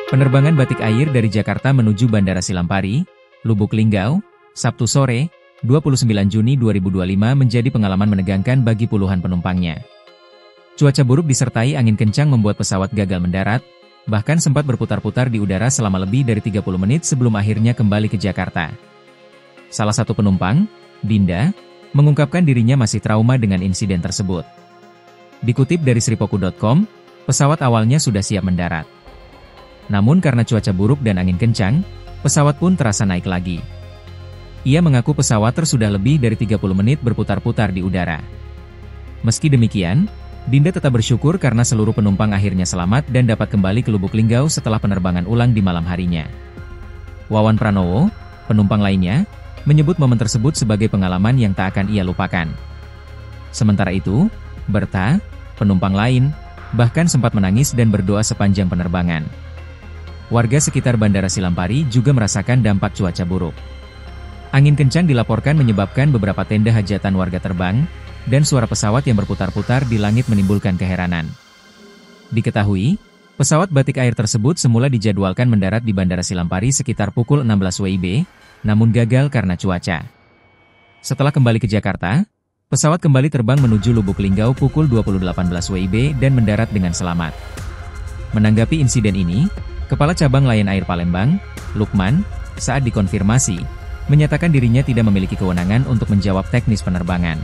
Penerbangan batik air dari Jakarta menuju Bandara Silampari, Lubuk Linggau, Sabtu sore, 29 Juni 2025 menjadi pengalaman menegangkan bagi puluhan penumpangnya. Cuaca buruk disertai angin kencang membuat pesawat gagal mendarat, bahkan sempat berputar-putar di udara selama lebih dari 30 menit sebelum akhirnya kembali ke Jakarta. Salah satu penumpang, Dinda, mengungkapkan dirinya masih trauma dengan insiden tersebut. Dikutip dari sripoku.com, pesawat awalnya sudah siap mendarat. Namun karena cuaca buruk dan angin kencang, pesawat pun terasa naik lagi. Ia mengaku pesawat sudah lebih dari 30 menit berputar-putar di udara. Meski demikian, Dinda tetap bersyukur karena seluruh penumpang akhirnya selamat dan dapat kembali ke Lubuk Linggau setelah penerbangan ulang di malam harinya. Wawan Pranowo, penumpang lainnya, menyebut momen tersebut sebagai pengalaman yang tak akan ia lupakan. Sementara itu, Berta, penumpang lain, bahkan sempat menangis dan berdoa sepanjang penerbangan. Warga sekitar Bandara Silampari juga merasakan dampak cuaca buruk. Angin kencang dilaporkan menyebabkan beberapa tenda hajatan warga terbang, dan suara pesawat yang berputar-putar di langit menimbulkan keheranan. Diketahui, pesawat batik air tersebut semula dijadwalkan mendarat di Bandara Silampari sekitar pukul 16 WIB, namun gagal karena cuaca. Setelah kembali ke Jakarta, pesawat kembali terbang menuju Lubuk Linggau pukul 20.18 WIB dan mendarat dengan selamat. Menanggapi insiden ini, Kepala Cabang Lion Air Palembang, Lukman, saat dikonfirmasi, menyatakan dirinya tidak memiliki kewenangan untuk menjawab teknis penerbangan.